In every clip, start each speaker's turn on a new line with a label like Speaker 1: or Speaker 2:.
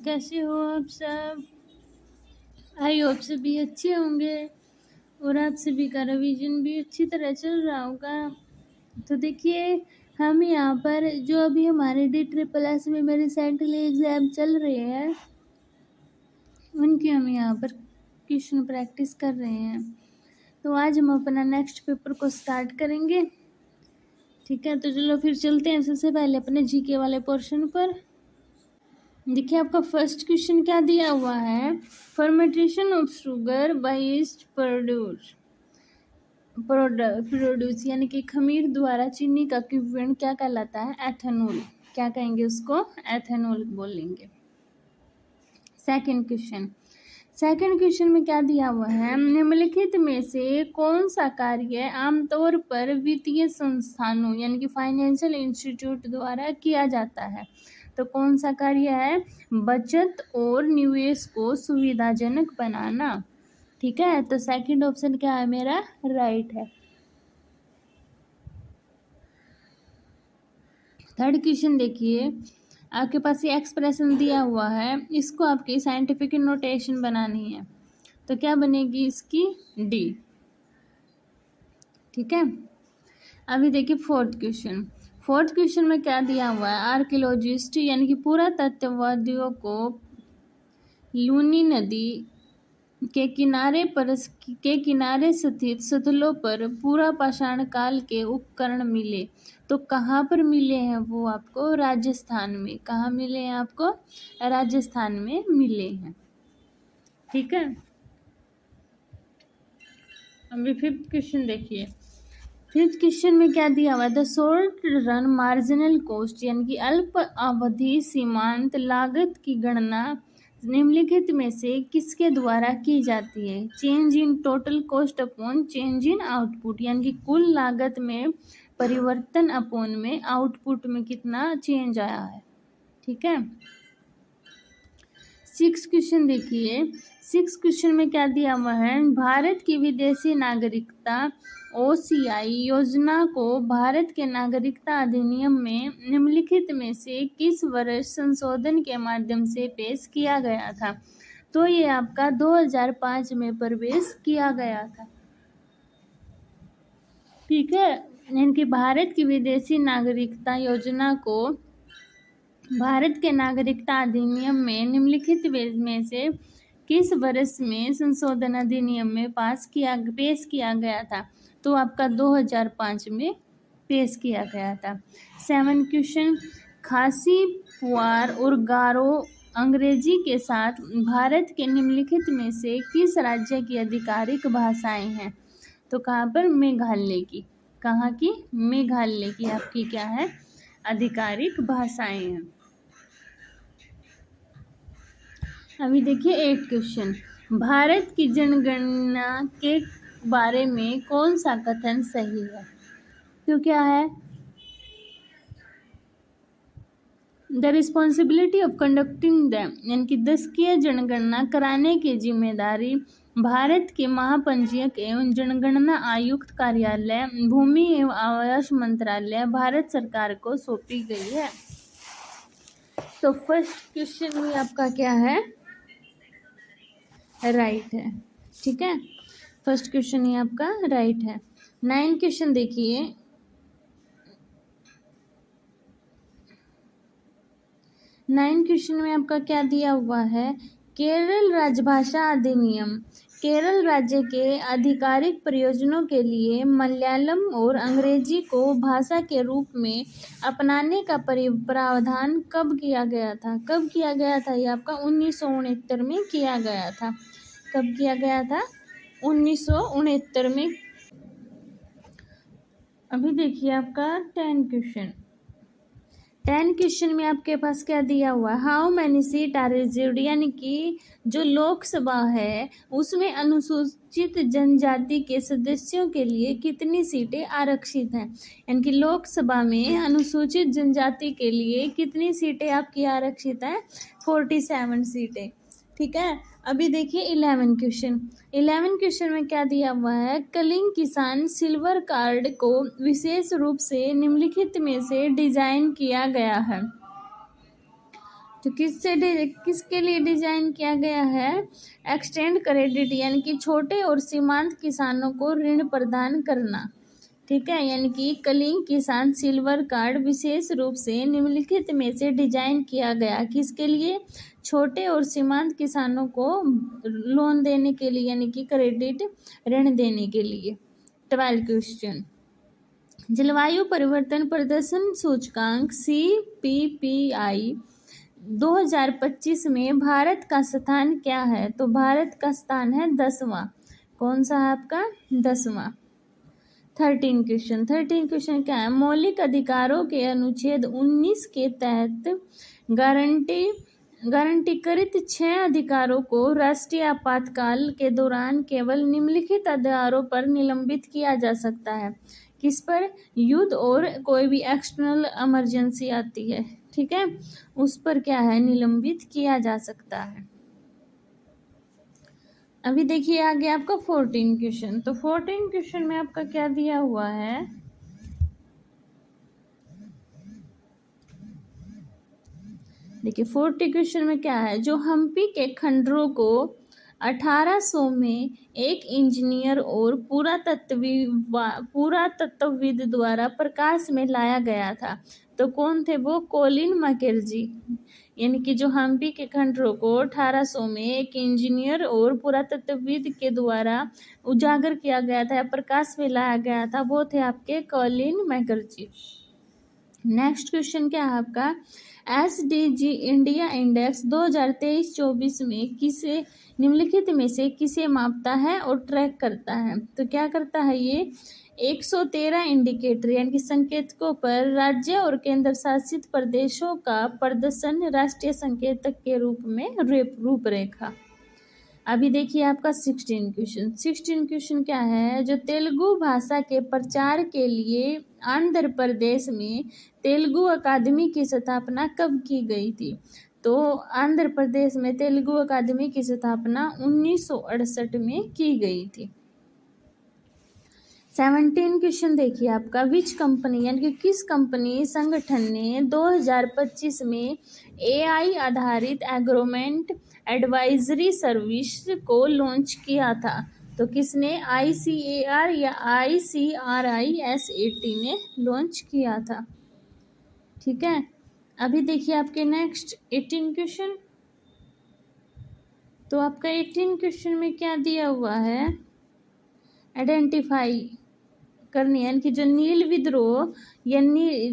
Speaker 1: कैसे हो आप सब? आई होप सभी अच्छे होंगे और आप सभी का रिवीजन भी अच्छी तरह चल रहा होगा। तो देखिए, हम यहाँ पर जो अभी हमारे DSSS में मेरे सेंट्रल एग्जाम चल रहे हैं उनकी हम यहाँ पर क्वेश्चन प्रैक्टिस कर रहे हैं। तो आज हम अपना नेक्स्ट पेपर को स्टार्ट करेंगे। ठीक है, तो चलो फिर चलते हैं सबसे पहले अपने जीके वाले पोर्शन पर। देखिए, आपका फर्स्ट क्वेश्चन क्या दिया हुआ है, fermentation of sugar bye yeast produce यानी कि खमीर द्वारा चीनी का इक्विवेलेंट क्या कहलाता है, एथेनॉल। क्या कहेंगे उसको, एथेनॉल बोलेंगे। सेकंड क्वेश्चन में क्या दिया हुआ है, निम्नलिखित में से कौन सा कार्य आमतौर पर वित्तीय संस्थानों यानी कि फाइनेंशियल इंस्टीट्यूट द्वारा किया जाता है। तो कौन सा कार्य है, बचत और निवेश को सुविधाजनक बनाना। ठीक है, तो सेकंड ऑप्शन क्या है मेरा, राइट है। थर्ड क्वेश्चन देखिए, आपके पास ये एक्सप्रेशन दिया हुआ है, इसको आपकी साइंटिफिक नोटेशन बनानी है। तो क्या बनेगी इसकी, डी। ठीक है, अभी देखिए फोर्थ क्वेश्चन में क्या दिया हुआ है, आर्कियोलॉजिस्ट यानी कि पुरातत्ववादियों को लूनी नदी के किनारे स्थित स्थलों पर पूरा पाषाण काल के उपकरण मिले। तो कहाँ पर मिले हैं वो आपको, राजस्थान में। कहाँ मिले हैं आपको, राजस्थान में मिले हैं। ठीक है, अभी फिफ्थ क्वेश्चन देखिए। फिफ्थ क्वेश्चन में क्या दिया हुआ है, the short run marginal cost यानी कि अल्प अवधि सीमांत लागत की गणना निम्नलिखित में से किसके द्वारा की जाती है, change in total cost upon change in output यानी कि कुल लागत में परिवर्तन अपॉन में आउटपुट में कितना चेंज आया है। ठीक है, सिक्स क्वेश्चन देखिए। सिक्स क्वेश्चन में क्या दिया हुआ है, भारत की विदेशी नागरिकता OCI योजना को भारत के नागरिकता अधिनियम में निम्नलिखित में से किस वर्ष संशोधन के माध्यम से पेश किया गया था। तो ये आपका 2005 में प्रवेश किया गया था। ठीक है, इनकी भारत की विदेशी नागरिकता योजना को भारत के नागरिकता अधिनियम में निम्नलिखित में से किस वर्ष में संशोधन अधिनियम में पेश किया गया था। तो आपका 2005 में पेश किया गया था। 7 क्वेश्चन, खासी, पुआर और गारो अंग्रेजी के साथ भारत के निम्नलिखित में से किस राज्य की आधिकारिक भाषाएं हैं। तो कहाँ पर, मेघालय की। कहाँ की, मेघालय की आपकी क्या है, आधिकारिक भाषाएं हैं। अभी देखिए 8 क्वेश्चन, भारत की जनगणना के बारे में कौन सा कथन सही है। तो क्या है, the responsibility of conducting the यानी कि दशकीय जनगणना कराने की जिम्मेदारी भारत के महापंजीयक एवं जनगणना आयुक्त कार्यालय, भूमि एवं आवास मंत्रालय, भारत सरकार को सौंपी गई है। तो फर्स्ट क्वेश्चन में आपका क्या है, राइट है। ठीक है, फर्स्ट क्वेश्चन ये आपका राइट है। 9 क्वेश्चन देखिए। 9 क्वेश्चन में आपका क्या दिया हुआ है, केरल राजभाषा अधिनियम केरल राज्य के आधिकारिक प्रयोजनों के लिए मलयालम और अंग्रेजी को भाषा के रूप में अपनाने का प्रावधान कब किया गया था। कब किया गया था, ये आपका 1969 में किया गया था। कब किया गया था, 1969 में। अभी देखिए आपका 10 क्वेश्चन में आपके पास क्या दिया हुआ, how many seat are reserved यानी कि जो लोकसभा है उसमें अनुसूचित जनजाति के सदस्यों के लिए कितनी सीटें आरक्षित हैं। यानी कि लोकसभा में अनुसूचित जनजाति के लिए कितनी सीटें आपकी आरक्षित हैं, 47 सीटें। ठीक है, अभी देखिए 11 क्वेश्चन में क्या दिया हुआ है, कलिंग किसान सिल्वर कार्ड को विशेष रूप से निम्नलिखित में से डिजाइन किया गया है। तो किसके लिए डिजाइन किया गया है? एक्सटेंड क्रेडिट यानी कि छोटे और सीमांत किसानों को ऋण प्रदान करना। ठीक है, यानी कि कलिंग किसान सिल्वर कार्ड विशेष रूप से निम्नलिखित में से डिजाइन किया गया किसके लिए? छोटे और सीमांत किसानों को लोन देने के लिए, यानी कि क्रेडिट ऋण देने के लिए। 12 क्वेश्चन, जलवायु परिवर्तन प्रदर्शन सूचकांक CPPI 2025 में भारत का स्थान क्या है? तो भारत का स्थान है 10वां। कौन सा है आपका? 10वां। 13 क्वेश्चन क्या है? मौलिक अधिकारों के अनुच्छेद 19 के तहत गारंटीकृत 6 अधिकारों को राष्ट्रीय आपातकाल के दौरान केवल निम्नलिखित आधारों पर निलंबित किया जा सकता है। किस पर? युद्ध और कोई भी एक्सटर्नल इमरजेंसी आती है, ठीक है, उस पर क्या है? निलंबित किया जा सकता है। अभी देखिए आगे आपका 14 क्वेश्चन। तो 14 क्वेश्चन में आपका क्या दिया हुआ है? देखिए 40 क्वेश्चन में क्या है? जो हम्पी के खंडरों को 1800 में एक इंजीनियर और पुरातत्वविद द्वारा प्रकाश में लाया गया था, तो कौन थे वो? Colin Mackenzie. यानी कि जो हम्पी के खंडरों को 1800 में एक इंजीनियर और पुरातत्वविद के द्वारा उजागर किया गया था या प्रकाश में लाया गया था, वो थे आपके कोलिन मैकेंजी। नेक्स्ट क्वेश्चन क्या है आपका? SDG इंडिया इंडेक्स 2023-24 में किसे निम्नलिखित में से किसे मापता है और ट्रैक करता है? तो क्या करता है ये? 113 इंडिकेटर यानी कि संकेतकों पर राज्य और केंद्र शासित प्रदेशों का प्रदर्शन राष्ट्रीय संकेतक के रूप में रूपरेखा। अभी देखिए आपका 16 क्वेश्चन क्या है? जो तेलुगु भाषा के प्रचार के लिए आंध्र प्रदेश में तेलुगु अकादमी की स्थापना कब की गई थी? तो आंध्र प्रदेश में तेलुगु अकादमी की स्थापना 1968 में की गई थी। 17 क्वेश्चन देखिए आपका, विच कंपनी यानी कि किस कंपनी संगठन ने 2025 में AI आधारित एग्रोमेंट एडवाइजरी सर्विस को लॉन्च किया था? तो किसने? ICAR या ICRISAT ने लॉन्च किया था। ठीक है, अभी देखिए आपके नेक्स्ट 18 क्वेश्चन। तो आपका 18 क्वेश्चन में क्या दिया हुआ है? आइडेंटिफाई करनी है, यानी कि जो नील विद्रोह या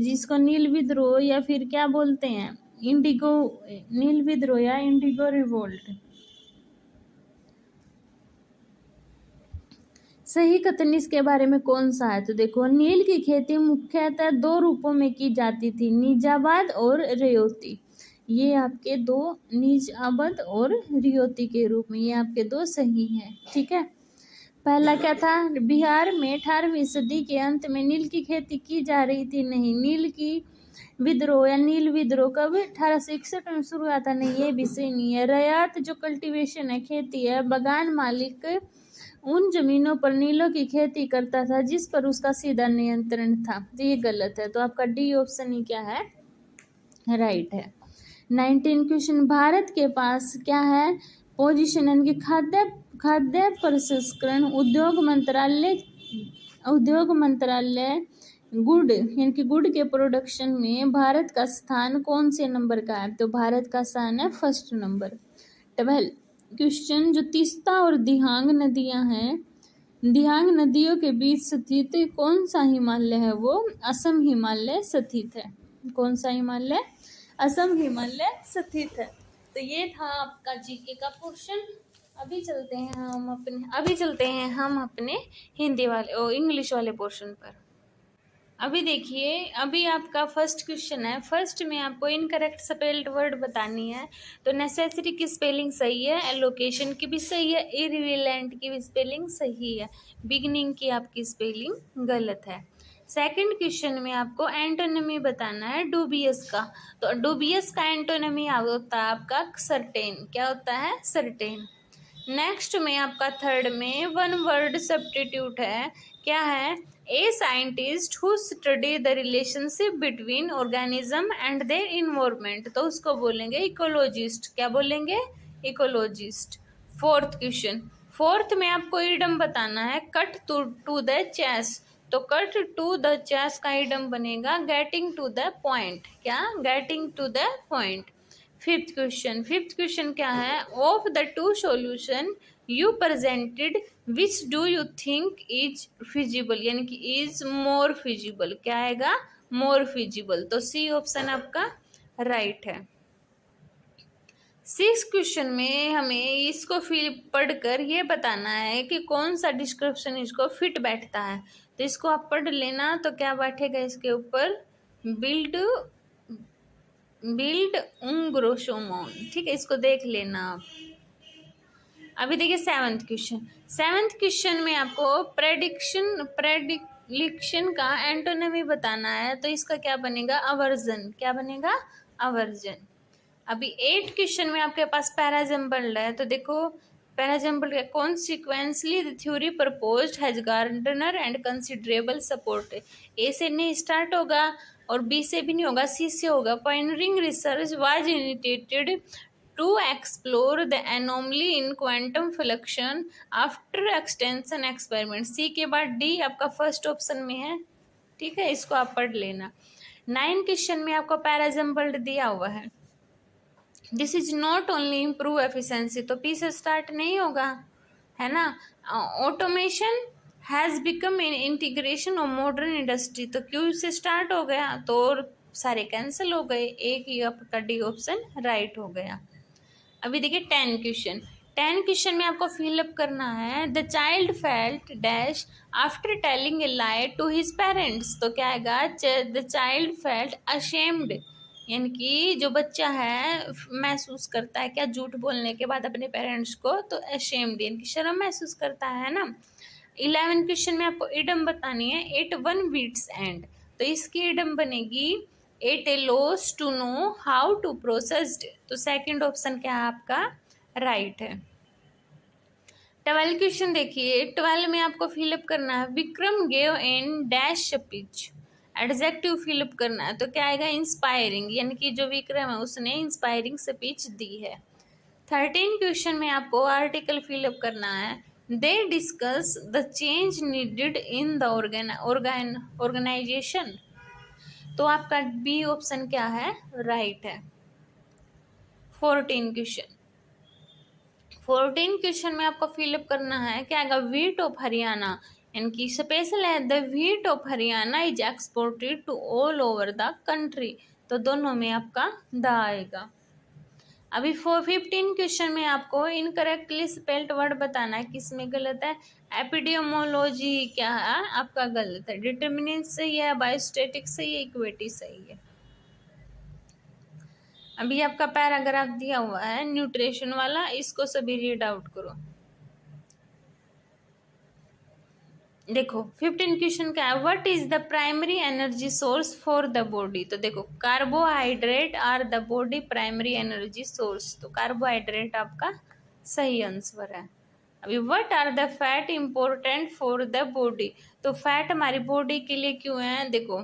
Speaker 1: जिसको नील विद्रोह या फिर क्या बोलते हैं, इंडिगो नील विद्रोह या इंडिगो रिवोल्ट, सही कथन इसके बारे में कौन सा है? तो देखो, नील की खेती मुख्यतः 2 रूपों में की जाती थी, निजाबाद और रियोती। ये आपके 2, निजाबाद और रियोती के रूप में, ये आपके 2 सही हैं। ठीक है, पहला क्या था? बिहार में 18वीं सदी के अंत में नील की खेती की जा रही थी। नहीं, नील की विद्रोह या नील विद्रोह कब? 1861 में शुरू हुआ था। नहीं, ये भी सही नहीं है। रयात जो कल्टीवेशन है, खेती है, बगान मालिक उन जमीनों पर नीलों की खेती करता था जिस पर उसका सीधा नियंत्रण था, तो ये गलत है। तो आपका डी ऑप्शन ही क्या है? राइट है। 19 क्वेश्चन, भारत के पास क्या है? पोजीशन यानी कि खाद्य प्रसंस्करण उद्योग मंत्रालय गुड़ यानी कि गुड़ के प्रोडक्शन में भारत का स्थान कौन से नंबर का है? तो भारत का स्थान है 1st नंबर। 12 क्वेश्चन, जो तीस्ता और दिहांग नदियां हैं, दिहांग नदियों के बीच स्थित कौन सा हिमालय है? वो असम हिमालय स्थित है। कौन सा हिमालय? असम हिमालय स्थित है। तो ये था आपका जीके का पोर्शन। अभी चलते हैं हम अपने हिंदी वाले इंग्लिश वाले पोर्शन पर। अभी देखिए, अभी आपका फर्स्ट क्वेश्चन है। फर्स्ट में आपको इनकरेक्ट स्पेल्ड वर्ड बतानी है। तो नेसेसरी की स्पेलिंग सही है, एलोकेशन की भी सही है, इरिलेवेंट की भी स्पेलिंग सही है, बिगिनिंग की आपकी स्पेलिंग गलत है। सेकंड क्वेश्चन में आपको एंटोनिमी बताना है डूबियस का। तो डूबियस का एंटोनिमी होता है आपका सर्टेन। क्या होता है? सर्टेन। नेक्स्ट में आपका थर्ड में 1 वर्ड सब्स्टिट्यूट है। क्या है? A scientist who study the relationship between organism and their environment, तो उसको बोलेंगे इकोलॉजिस्ट। क्या बोलेंगे? इकोलॉजिस्ट। फोर्थ क्वेश्चन, फोर्थ में आपको इडम बताना है कट टू द चेस, तो कट टू द चेस का इडम बनेगा गेटिंग टू द पॉइंट। क्या? Getting to the point. Fifth question, fifth question क्या है? Of the two solution you presented which do you think is feasible, यानी कि is more feasible. क्या आएगा? More feasible. तो सी ऑप्शन आपका right है। सिक्स क्वेश्चन में हमें इसको पढ़कर ये बताना है कि कौन सा डिस्क्रिप्शन इसको फिट बैठता है। तो इसको आप पढ़ लेना। तो क्या बैठेगा इसके ऊपर? बिल्ड ग्रोसोमोन। ठीक है, इसको देख लेना आप। अभी देखिए सेवंथ क्वेश्चन, सेवंथ क्वेश्चन में आपको प्रेडिक्शन का एंटोनिमी बताना है। तो इसका क्या बनेगा? अवर्जन। क्या बनेगा? अवर्जन। अभी एट क्वेश्चन में आपके पास पैराजम्बल है। तो देखो पैराजम्बल का consequently the theory proposed has garnered and considerable support. A से नहीं स्टार्ट होगा और बी से भी नहीं होगा, सी से होगा। Pioneering research was initiated to explore the anomaly in quantum fluctuation after extension experiment. C के बाद डी आपका फर्स्ट ऑप्शन में है। ठीक है, इसको आप पढ़ लेना। 9 क्वेश्चन में आपको पैराजम्बल दिया हुआ है। This is not only improve efficiency, तो पी से स्टार्ट नहीं होगा, है ना। Automation has become in integration of modern industry, तो क्यू से स्टार्ट हो गया, तो सारे कैंसिल हो गए। एक ही आपका डी ऑप्शन राइट हो गया। अभी देखिए 10 क्वेश्चन, 10 क्वेश्चन में आपको फिलअप करना है the child felt dash after telling a lie to his parents. तो क्या आएगा? द चाइल्ड फेल्ट अशेम्ड, यानी कि जो बच्चा है महसूस करता है क्या झूठ बोलने के बाद अपने पेरेंट्स को, तो अशेम्ड यानी कि शर्म महसूस करता है ना। 11 क्वेश्चन में आपको इडम बतानी है एट वन बीट्स एंड, तो इसकी इडम बनेगी at a loss to know how to processed, तो सेकंड ऑप्शन क्या है आपका? राइट है। 12 क्वेश्चन देखिए, 12 में आपको फिलअप करना है Vikram gave in dash speech, adjective fill up करना है। तो क्या आएगा? इंस्पायरिंग, यानी कि जो विक्रम है उसने इंस्पायरिंग स्पीच दी है। 13 क्वेश्चन में आपको आर्टिकल फिलअप करना है they discuss the change needed in the organisation, तो आपका बी ऑप्शन क्या है? राइट है। 14 क्वेश्चन, 14 क्वेश्चन में आपको फिलअप करना है क्या आएगा? व्हीट ऑफ हरियाणा, इनकी स्पेशल है the wheat of Haryana is exported to all over the country, तो दोनों में आपका द आएगा। अभी 15 क्वेश्चन में आपको इनकरेक्टली स्पेल्ड वर्ड बताना है, किसमें गलत है? एपिडेमोलॉजी क्या है आपका? गलत है। डिटर्मिनेंट सही है, बायोस्टैटिक सही है, इक्विटी सही है। अभी आपका पैराग्राफ दिया हुआ है न्यूट्रिशन वाला, इसको सभी रीड आउट करो। देखो 15 क्वेश्चन का है what is the primary energy source for the body, तो देखो carbohydrate are the body primary energy source, तो कार्बोहाइड्रेट आपका सही आंसर है। अभी what are the fat important for the body, तो फैट हमारी बॉडी के लिए क्यों है? देखो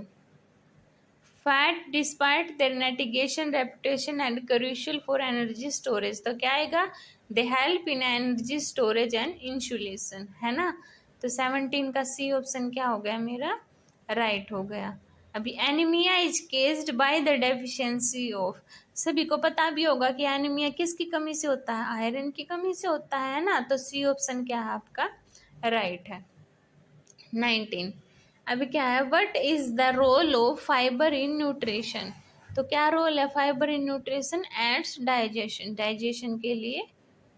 Speaker 1: फैट डिस्पाइट देयर नेटिगेशन reputation and crucial for energy storage, तो क्या आएगा? They help in energy storage and insulation, है ना। तो 17 का सी ऑप्शन क्या हो गया मेरा? राइट हो गया। अभी anaemia is केस्ड by the deficiency of, सभी को पता भी होगा कि एनीमिया किसकी कमी से होता है? आयरन की कमी से होता है ना, तो सी ऑप्शन क्या है आपका? राइट है। 19 अभी क्या है what is the role of fibre in nutrition, तो क्या रोल है fibre in nutrition? Aids digestion, digestion के लिए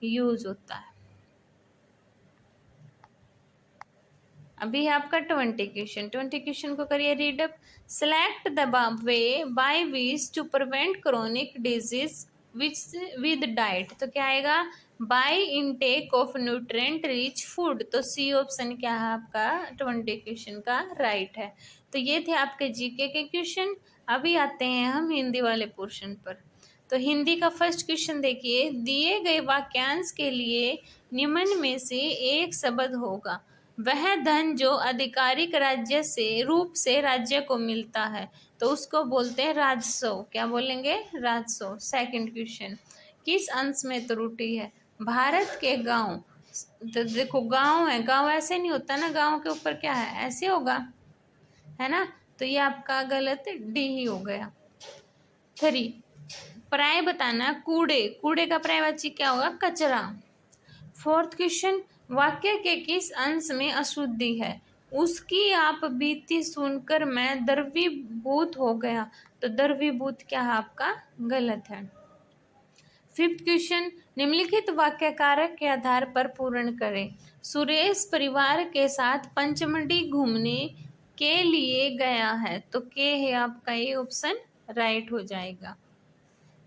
Speaker 1: यूज होता है। अभी आपका 20 क्वेश्चन, 20 क्वेश्चन को करिए read up. Select the way by which to prevent chronic disease with diet, तो क्या आएगा? By intake of nutrient rich food, तो सी ऑप्शन क्या है आपका? 20 क्वेश्चन का राइट है। तो ये थे आपके जीके के क्वेश्चन। अभी आते हैं हम हिंदी वाले पोर्शन पर। तो हिंदी का फर्स्ट क्वेश्चन देखिए, दिए गए वाक्यांश के लिए निम्न में से एक शब्द होगा, वह धन जो आधिकारिक राज्य से रूप से राज्य को मिलता है तो उसको बोलते हैं राजस्व। क्या बोलेंगे? राजस्व। सेकंड क्वेश्चन, किस अंश में त्रुटि है? भारत के गांव, तो देखो गांव है, गांव ऐसे नहीं होता ना, गांव के ऊपर क्या है, ऐसे होगा, है ना, तो ये आपका गलत डी ही हो गया। 3, पर्याय बताना, कूड़े, कूड़े का पर्यायवाची क्या होगा? कचरा। 4th क्वेश्चन, वाक्य के किस अंश में अशुद्धि है? उसकी आप बीती सुनकर मैं द्रवीभूत हो गया, तो द्रवीभूत क्या है आपका? गलत है। 5th क्वेश्चन, निम्नलिखित वाक्य कारक के आधार पर पूर्ण करें। सुरेश परिवार के साथ पंचमढ़ी घूमने के लिए गया है, तो के है आपका ये ऑप्शन राइट हो जाएगा।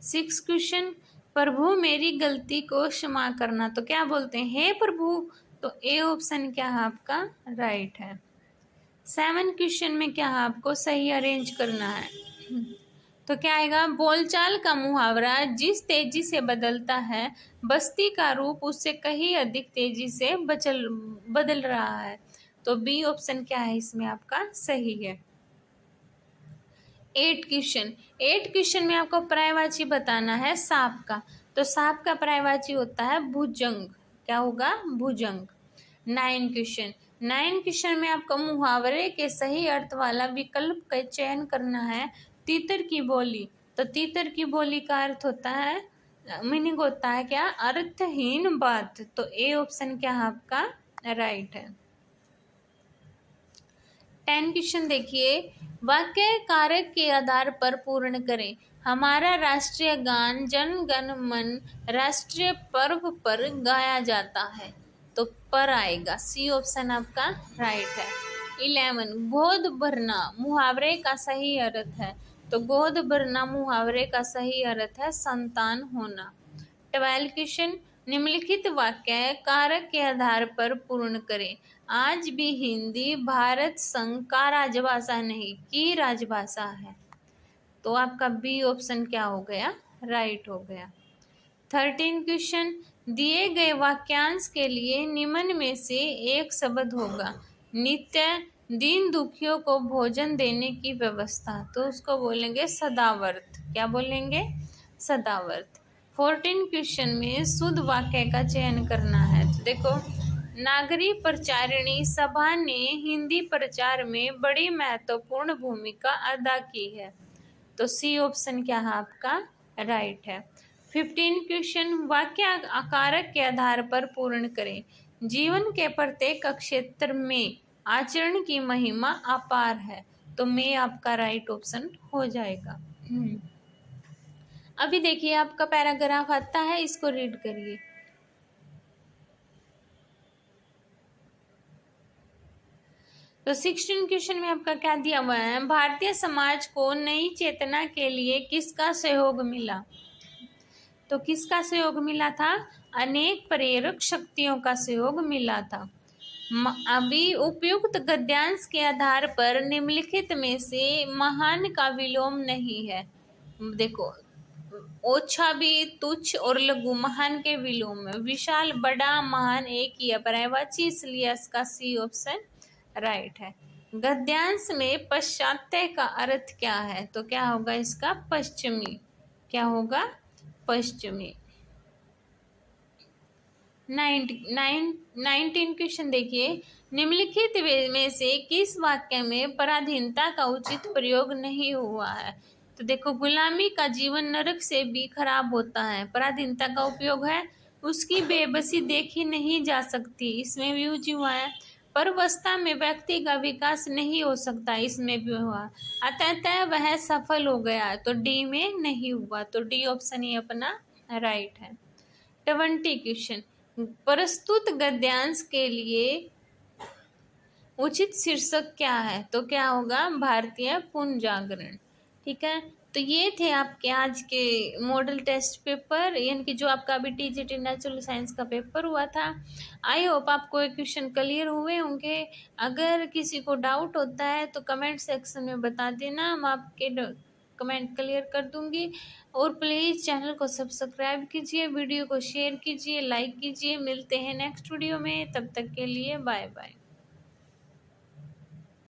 Speaker 1: 6th क्वेश्चन, प्रभु मेरी गलती को क्षमा करना, तो क्या बोलते हैं? हे प्रभु, तो ए ऑप्शन क्या है आपका? राइट है। 7th क्वेश्चन में क्या है आपको सही अरेंज करना है, तो क्या आएगा? बोलचाल का मुहावरा जिस तेजी से बदलता है बस्ती का रूप उससे कहीं अधिक तेजी से बदल रहा है, तो बी ऑप्शन क्या है इसमें आपका? सही है। 8 क्वेश्चन में आपको पर्यायवाची बताना है सांप का, तो सांप का पर्यायवाची होता है भुजंग। क्या होगा? भुजंग। 9 क्वेश्चन में आपको मुहावरे के सही अर्थ वाला विकल्प का चयन करना है। तीतर की बोली, तो तीतर की बोली का अर्थ होता है, मीनिंग होता है क्या? अर्थहीन बात, तो ए ऑप्शन क्या है आपका? राइट है। 10 क्वेश्चन देखिए, वाक्य कारक के आधार पर पूर्ण करें। हमारा राष्ट्रीय गान जन गण मन राष्ट्रीय पर्व पर गाया जाता है, तो पर आएगा, सी ऑप्शन आपका राइट है। 11, गोद भरना मुहावरे का सही अर्थ है, तो गोद भरना मुहावरे का सही अर्थ है संतान होना। 12 क्वेश्चन, निम्नलिखित वाक्य कारक के आधार पर पूर्ण करें। आज भी हिंदी भारत संघ का राजभाषा नहीं की राजभाषा है, तो आपका बी ऑप्शन क्या हो गया? राइट हो गया। 13 क्वेश्चन, दिए गए वाक्यांश के लिए निम्न में से एक शब्द होगा। नित्य दीन दुखियों को भोजन देने की व्यवस्था, तो उसको बोलेंगे सदावर्त। क्या बोलेंगे? सदावर्त। 14 क्वेश्चन में शुद्ध वाक्य का चयन करना है, तो देखो, नागरी प्रचारिणी सभा ने हिंदी प्रचार में बड़ी महत्वपूर्ण भूमिका अदा की है, तो सी ऑप्शन क्या है आपका? राइट है। 15 क्वेश्चन, वाक्य आकारक के आधार पर पूर्ण करें। जीवन के प्रत्येक क्षेत्र में आचरण की महिमा अपार है, तो में आपका राइट ऑप्शन हो जाएगा। अभी देखिए आपका पैराग्राफ आता है, इसको रीड करिए। तो 16 क्वेश्चन में आपका क्या दिया हुआ है? भारतीय समाज को नई चेतना के लिए किसका सहयोग मिला, तो किसका सहयोग मिला था? अनेक प्रेरक शक्तियों का सहयोग मिला था। अभी उपयुक्त गद्यांश के आधार पर निम्नलिखित में से महान का विलोम नहीं है। देखो, ओछा भी, तुच्छ और लघु महान के विलोम में, विशाल बड़ा महान एक ही है पर्यायवाची, इसलिए इसका सी ऑप्शन राइट है। गद्यांश में पश्चात्य का अर्थ क्या है, तो क्या होगा इसका? पश्चिमी। क्या होगा? पश्चिमी। 19 क्वेश्चन देखिए, निम्नलिखित में से किस वाक्य में पराधीनता का उचित प्रयोग नहीं हुआ है, तो देखो, गुलामी का जीवन नरक से भी खराब होता है, पराधीनता का उपयोग है, उसकी बेबसी देखी नहीं जा सकती, इसमें भी यूज हुआ है, परवस्था में व्यक्ति का विकास नहीं हो सकता, इसमें भी हुआ, अतः वह सफल हो गया, तो डी में नहीं हुआ, तो डी ऑप्शन ही अपना राइट है। 20 क्वेश्चन, प्रस्तुत गद्यांश के लिए उचित शीर्षक क्या है, तो क्या होगा? भारतीय पुनर्जागरण। ठीक है, तो ये थे आपके आज के मॉडल टेस्ट पेपर, यानी कि जो आपका अभी टीजीटी नेचुरल साइंस का पेपर हुआ था। आई होप आपको ये क्वेश्चन क्लियर हुए होंगे। अगर किसी को डाउट होता है तो कमेंट सेक्शन में बता देना, हम आपके कमेंट क्लियर कर दूंगी। और प्लीज़ चैनल को सब्सक्राइब कीजिए, वीडियो को शेयर कीजिए, लाइक कीजिए। मिलते हैं नेक्स्ट वीडियो में, तब तक के लिए बाय बाय।